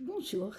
Bonjour.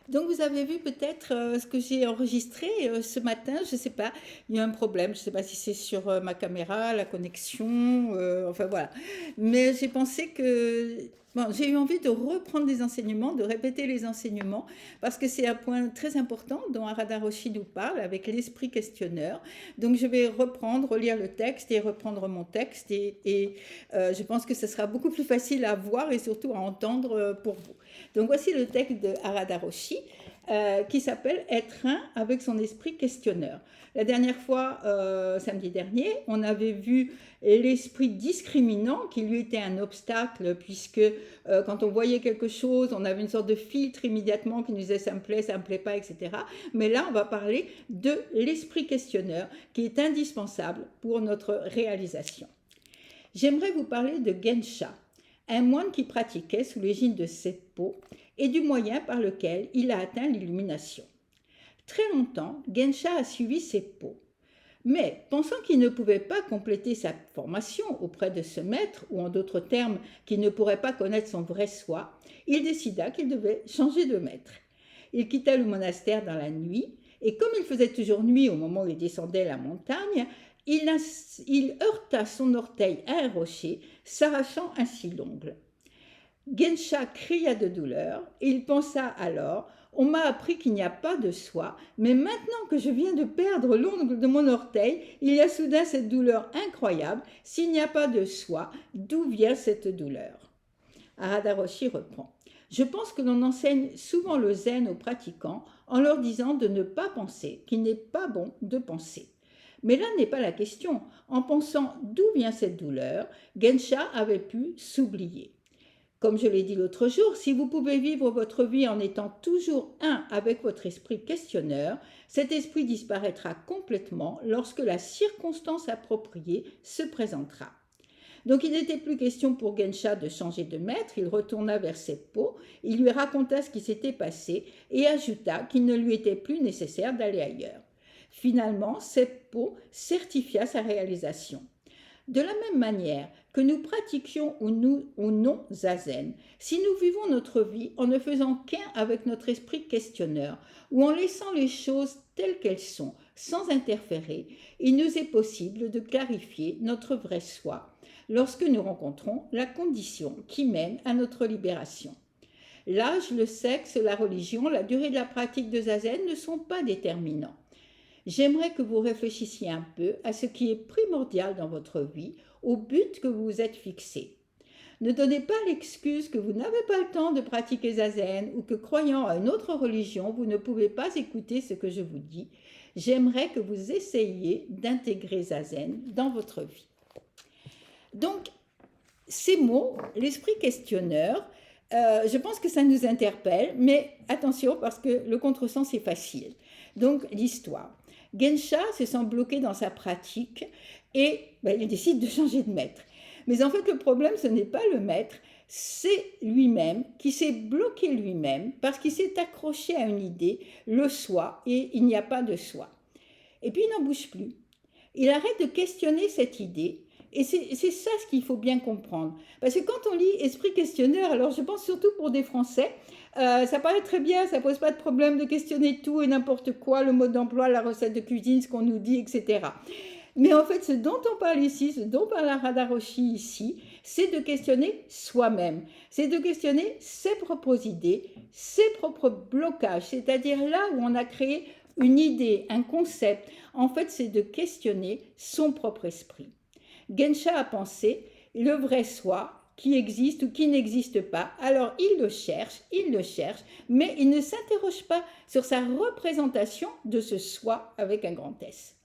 Donc vous avez vu peut-être ce que j'ai enregistré ce matin, je ne sais pas, il y a un problème, je ne sais pas si c'est sur ma caméra, la connexion, enfin voilà. Mais j'ai pensé que, bon, j'ai eu envie de reprendre des enseignements, de répéter les enseignements, parce que c'est un point très important dont Harada Roshi nous parle avec l'esprit questionneur. Donc je vais reprendre, relire le texte et reprendre mon texte et je pense que ce sera beaucoup plus facile à voir et surtout à entendre pour vous. Donc voici le texte de Harada Roshi qui s'appelle Être un avec son esprit questionneur. La dernière fois, samedi dernier, on avait vu l'esprit discriminant qui lui était un obstacle puisque quand on voyait quelque chose, on avait une sorte de filtre immédiatement qui nous disait ça me plaît pas, etc. Mais là, on va parler de l'esprit questionneur qui est indispensable pour notre réalisation. J'aimerais vous parler de Gensha, un moine qui pratiquait sous l'égide de Seppo et du moyen par lequel il a atteint l'illumination. Très longtemps, Gensha a suivi Seppo. Mais, pensant qu'il ne pouvait pas compléter sa formation auprès de ce maître, ou en d'autres termes, qu'il ne pourrait pas connaître son vrai soi, il décida qu'il devait changer de maître. Il quitta le monastère dans la nuit, et comme il faisait toujours nuit au moment où il descendait la montagne, il heurta son orteil à un rocher, s'arrachant ainsi l'ongle. Gensha cria de douleur, et il pensa alors: on m'a appris qu'il n'y a pas de soi, mais maintenant que je viens de perdre l'ongle de mon orteil, il y a soudain cette douleur incroyable. S'il n'y a pas de soi, d'où vient cette douleur? Harada Roshi reprend. Je pense que l'on enseigne souvent le zen aux pratiquants en leur disant de ne pas penser, qu'il n'est pas bon de penser. Mais là n'est pas la question. En pensant d'où vient cette douleur, Gensha avait pu s'oublier. Comme je l'ai dit l'autre jour, si vous pouvez vivre votre vie en étant toujours un avec votre esprit questionneur, cet esprit disparaîtra complètement lorsque la circonstance appropriée se présentera. Donc il n'était plus question pour Gensha de changer de maître, il retourna vers Seppo, il lui raconta ce qui s'était passé et ajouta qu'il ne lui était plus nécessaire d'aller ailleurs. Finalement, Seppo certifia sa réalisation. De la même manière que nous pratiquions ou non zazen, si nous vivons notre vie en ne faisant qu'un avec notre esprit questionneur ou en laissant les choses telles qu'elles sont, sans interférer, il nous est possible de clarifier notre vrai soi lorsque nous rencontrons la condition qui mène à notre libération. L'âge, le sexe, la religion, la durée de la pratique de zazen ne sont pas déterminants. J'aimerais que vous réfléchissiez un peu à ce qui est primordial dans votre vie, au but que vous vous êtes fixé. Ne donnez pas l'excuse que vous n'avez pas le temps de pratiquer zazen ou que croyant à une autre religion, vous ne pouvez pas écouter ce que je vous dis. J'aimerais que vous essayiez d'intégrer zazen dans votre vie. Donc, ces mots, l'esprit questionneur, je pense que ça nous interpelle, mais attention parce que le contresens est facile. Donc, l'histoire. Gensha se sent bloqué dans sa pratique et il décide de changer de maître. Mais en fait, le problème, ce n'est pas le maître, c'est lui-même qui s'est bloqué lui-même parce qu'il s'est accroché à une idée, le soi, et il n'y a pas de soi. Et puis, il n'en bouge plus. Il arrête de questionner cette idée. Et c'est ça ce qu'il faut bien comprendre. Parce que quand on lit Esprit questionneur, alors je pense surtout pour des Français, ça paraît très bien, ça pose pas de problème de questionner tout et n'importe quoi, le mode d'emploi, la recette de cuisine, ce qu'on nous dit, etc. Mais en fait, ce dont on parle ici, ce dont parle Harada Roshi ici, c'est de questionner soi-même. C'est de questionner ses propres idées, ses propres blocages. C'est-à-dire là où on a créé une idée, un concept. En fait, c'est de questionner son propre esprit. Gensha a pensé le vrai soi qui existe ou qui n'existe pas. Alors il le cherche, mais il ne s'interroge pas sur sa représentation de ce soi avec un grand S.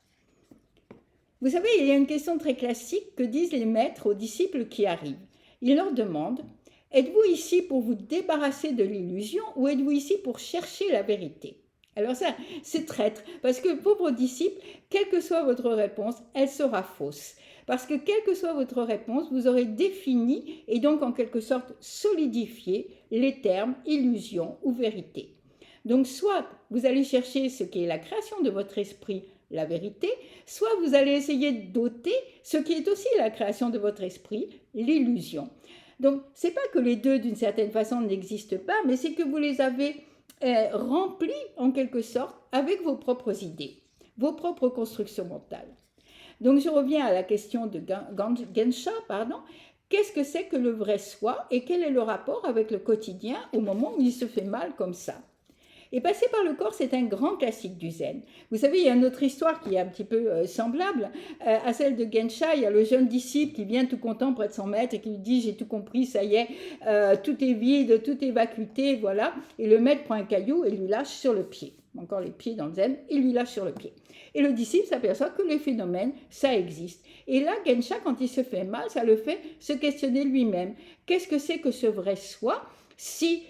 Vous savez, il y a une question très classique que disent les maîtres aux disciples qui arrivent. Ils leur demandent: êtes-vous ici pour vous débarrasser de l'illusion ou êtes-vous ici pour chercher la vérité? Alors ça, c'est traître, parce que pauvres disciples, quelle que soit votre réponse, elle sera fausse. Parce que quelle que soit votre réponse, vous aurez défini et donc en quelque sorte solidifié les termes illusion ou vérité. Donc soit vous allez chercher ce qui est la création de votre esprit, la vérité, soit vous allez essayer d'ôter ce qui est aussi la création de votre esprit, l'illusion. Donc, c'est pas que les deux, d'une certaine façon, n'existent pas, mais c'est que vous les avez remplis, en quelque sorte, avec vos propres idées, vos propres constructions mentales. Donc, je reviens à la question de Gensha, pardon. Qu'est-ce que c'est que le vrai soi et quel est le rapport avec le quotidien au moment où il se fait mal comme ça? Et passer par le corps, c'est un grand classique du zen. Vous savez, il y a une autre histoire qui est un petit peu semblable à celle de Gensha. Il y a le jeune disciple qui vient tout content près de son maître et qui lui dit « j'ai tout compris, ça y est, tout est vide, tout est vacuité, voilà ». Et le maître prend un caillou et lui lâche sur le pied. Encore les pieds dans le zen, il lui lâche sur le pied. Et le disciple s'aperçoit que les phénomènes, ça existe. Et là, Gensha, quand il se fait mal, ça le fait se questionner lui-même. Qu'est-ce que c'est que ce vrai soi si...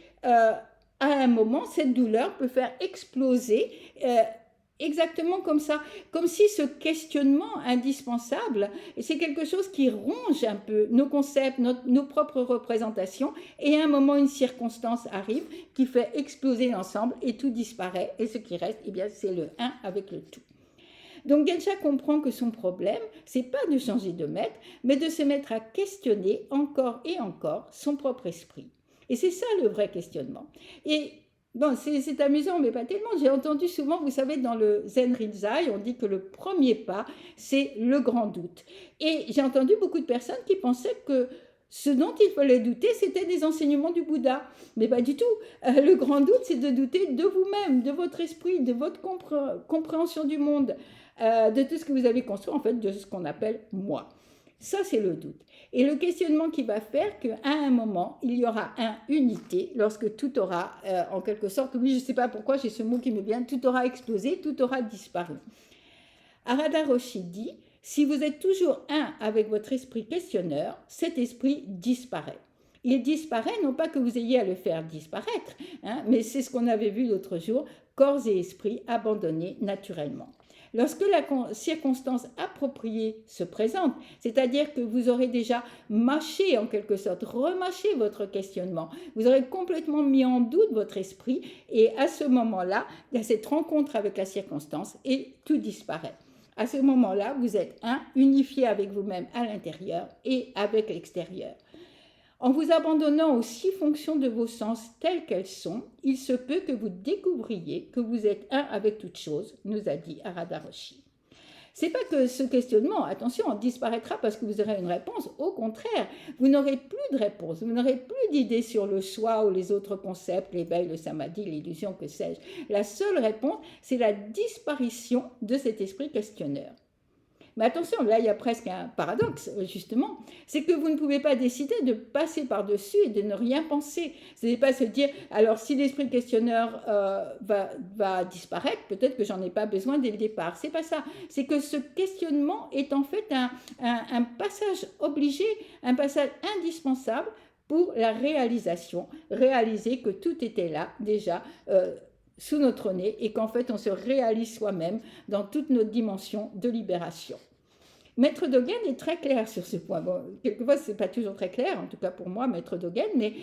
à un moment, cette douleur peut faire exploser exactement comme ça, comme si ce questionnement indispensable, c'est quelque chose qui ronge un peu nos concepts, nos propres représentations, et à un moment, une circonstance arrive qui fait exploser l'ensemble et tout disparaît, et ce qui reste, eh bien, c'est le un avec le tout. Donc Gensha comprend que son problème, c'est pas de changer de maître, mais de se mettre à questionner encore et encore son propre esprit. Et c'est ça le vrai questionnement. Et bon, c'est amusant, mais pas tellement. J'ai entendu souvent, vous savez, dans le Zen Rinzai, on dit que le premier pas, c'est le grand doute. Et j'ai entendu beaucoup de personnes qui pensaient que ce dont il fallait douter, c'était des enseignements du Bouddha. Mais pas du tout. Le grand doute, c'est de douter de vous-même, de votre esprit, de votre compréhension du monde, de tout ce que vous avez construit, en fait, de ce qu'on appelle moi. Ça, c'est le doute. Et le questionnement qui va faire qu'à un moment, il y aura une unité lorsque tout aura, en quelque sorte, oui, je ne sais pas pourquoi j'ai ce mot qui me vient, tout aura explosé, tout aura disparu. Arada Roshi dit, si vous êtes toujours un avec votre esprit questionneur, cet esprit disparaît. Il disparaît, non pas que vous ayez à le faire disparaître, mais c'est ce qu'on avait vu l'autre jour, corps et esprit abandonnés naturellement. Lorsque la circonstance appropriée se présente, c'est-à-dire que vous aurez déjà mâché en quelque sorte, remâché votre questionnement, vous aurez complètement mis en doute votre esprit et à ce moment-là, il y a cette rencontre avec la circonstance et tout disparaît. À ce moment-là, vous êtes unifié avec vous-même à l'intérieur et avec l'extérieur. En vous abandonnant aux 6 fonctions de vos sens telles qu'elles sont, il se peut que vous découvriez que vous êtes un avec toute chose, nous a dit Arada Roshi. C'est pas que ce questionnement, attention, disparaîtra parce que vous aurez une réponse. Au contraire, vous n'aurez plus de réponse, vous n'aurez plus d'idées sur le soi ou les autres concepts, l'éveil, le samadhi, l'illusion, que sais-je. La seule réponse, c'est la disparition de cet esprit questionneur. Mais attention, là, il y a presque un paradoxe, justement. C'est que vous ne pouvez pas décider de passer par-dessus et de ne rien penser. Ce n'est pas se dire, alors si l'esprit questionneur va disparaître, peut-être que j'en ai pas besoin dès le départ. C'est pas ça. C'est que ce questionnement est en fait un passage obligé, un passage indispensable pour la réalisation. Réaliser que tout était là, déjà, sous notre nez et qu'en fait on se réalise soi-même dans toutes nos dimensions de libération. Maître Dogen est très clair sur ce point. Bon, quelquefois ce n'est pas toujours très clair, en tout cas pour moi, Maître Dogen, mais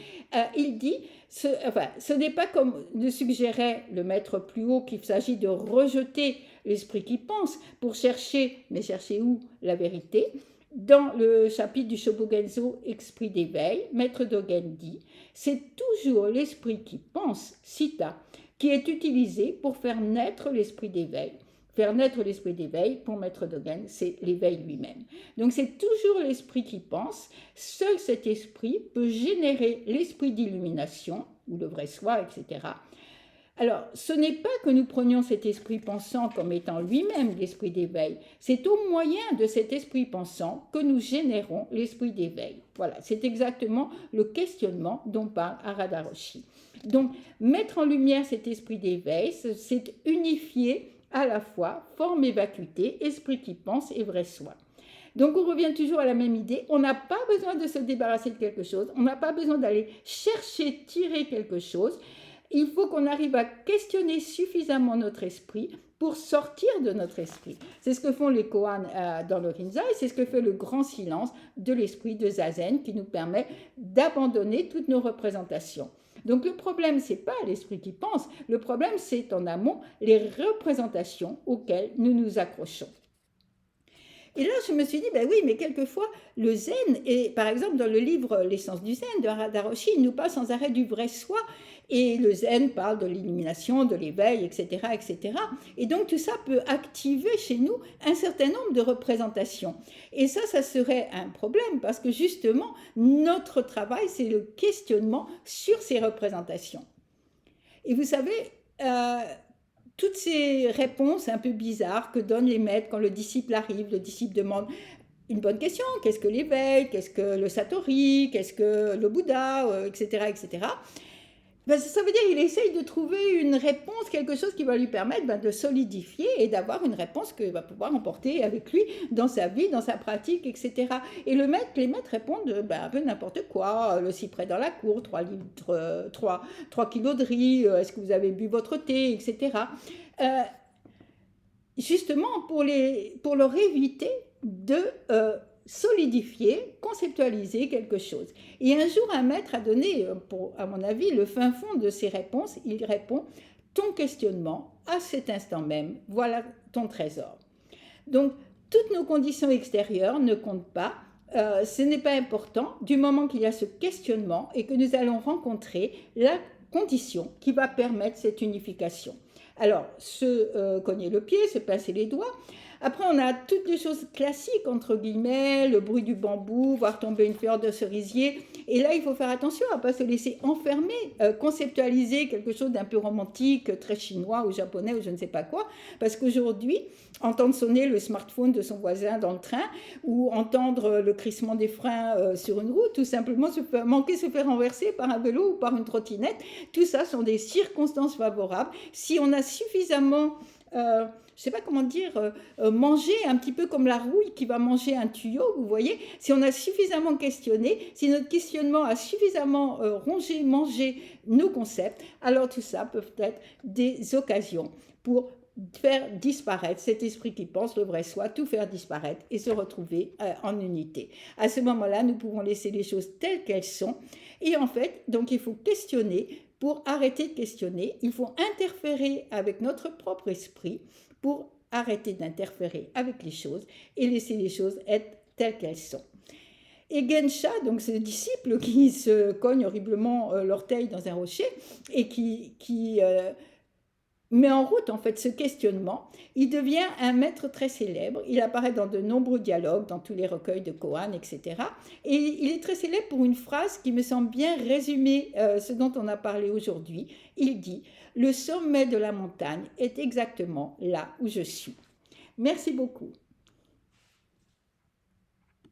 il dit, ce n'est pas comme le suggérait le maître plus haut qu'il s'agit de rejeter l'esprit qui pense pour chercher, mais chercher où la vérité. Dans le chapitre du Shobogenzo, Esprit d'éveil, Maître Dogen dit, c'est toujours l'esprit qui pense, cita, qui est utilisé pour faire naître l'esprit d'éveil. Faire naître l'esprit d'éveil, pour Maître Dogen, c'est l'éveil lui-même. Donc c'est toujours l'esprit qui pense. Seul cet esprit peut générer l'esprit d'illumination, ou le vrai soi, etc. Alors, ce n'est pas que nous prenions cet esprit pensant comme étant lui-même l'esprit d'éveil. C'est au moyen de cet esprit pensant que nous générons l'esprit d'éveil. Voilà, c'est exactement le questionnement dont parle Arada Roshi. Donc, mettre en lumière cet esprit d'éveil, c'est unifier à la fois forme et vacuité, esprit qui pense et vrai soi. Donc, on revient toujours à la même idée. On n'a pas besoin de se débarrasser de quelque chose. On n'a pas besoin d'aller chercher, tirer quelque chose. Il faut qu'on arrive à questionner suffisamment notre esprit pour sortir de notre esprit. C'est ce que font les koans dans le Rinzai, c'est ce que fait le grand silence de l'esprit de Zazen qui nous permet d'abandonner toutes nos représentations. Donc le problème, ce n'est pas l'esprit qui pense, le problème, c'est en amont les représentations auxquelles nous nous accrochons. Et là, je me suis dit, ben oui, mais quelquefois, le zen, et par exemple, dans le livre L'essence du zen de Harada Roshi, il nous parle sans arrêt du vrai soi. Et le zen parle de l'illumination, de l'éveil, etc., etc. Et donc, tout ça peut activer chez nous un certain nombre de représentations. Et ça serait un problème, parce que justement, notre travail, c'est le questionnement sur ces représentations. Et vous savez, euh, toutes ces réponses un peu bizarres que donnent les maîtres quand le disciple arrive, le disciple demande une bonne question, qu'est-ce que l'éveil, qu'est-ce que le satori, qu'est-ce que le Bouddha, etc., etc. Ben, ça veut dire qu'il essaye de trouver une réponse, quelque chose qui va lui permettre de solidifier et d'avoir une réponse qu'il va pouvoir emporter avec lui dans sa vie, dans sa pratique, etc. Et les maîtres répondent un peu n'importe quoi, le cyprès dans la cour, 3 litres, 3 kilos de riz, est-ce que vous avez bu votre thé, etc. Euh, Justement pour leur éviter de solidifier, conceptualiser quelque chose. Et un jour, un maître a donné, à mon avis, le fin fond de ses réponses. Il répond, ton questionnement, à cet instant même, voilà ton trésor. Donc, toutes nos conditions extérieures ne comptent pas. Ce n'est pas important du moment qu'il y a ce questionnement et que nous allons rencontrer la condition qui va permettre cette unification. Alors, se cogner le pied, se pincer les doigts. Après, on a toutes les choses classiques, entre guillemets, le bruit du bambou, voir tomber une fleur de cerisier. Et là, il faut faire attention à ne pas se laisser enfermer, conceptualiser quelque chose d'un peu romantique, très chinois ou japonais ou je ne sais pas quoi. Parce qu'aujourd'hui, entendre sonner le smartphone de son voisin dans le train ou entendre le crissement des freins sur une route, tout simplement manquer se faire renverser par un vélo ou par une trottinette, tout ça sont des circonstances favorables. Si on a suffisamment je ne sais pas comment dire, manger un petit peu comme la rouille qui va manger un tuyau, vous voyez, si on a suffisamment questionné, si notre questionnement a suffisamment mangé nos concepts, alors tout ça peut être des occasions pour faire disparaître cet esprit qui pense le vrai soi, tout faire disparaître et se retrouver en unité. À ce moment-là, nous pouvons laisser les choses telles qu'elles sont. Et en fait, donc il faut questionner. Pour arrêter de questionner, il faut interférer avec notre propre esprit pour arrêter d'interférer avec les choses et laisser les choses être telles qu'elles sont. Et Gensha, donc ce disciple qui se cogne horriblement l'orteil dans un rocher et qui met en route en fait ce questionnement, il devient un maître très célèbre. Il apparaît dans de nombreux dialogues, dans tous les recueils de Koan, etc. Et il est très célèbre pour une phrase qui me semble bien résumer ce dont on a parlé aujourd'hui. Il dit « Le sommet de la montagne est exactement là où je suis ». Merci beaucoup.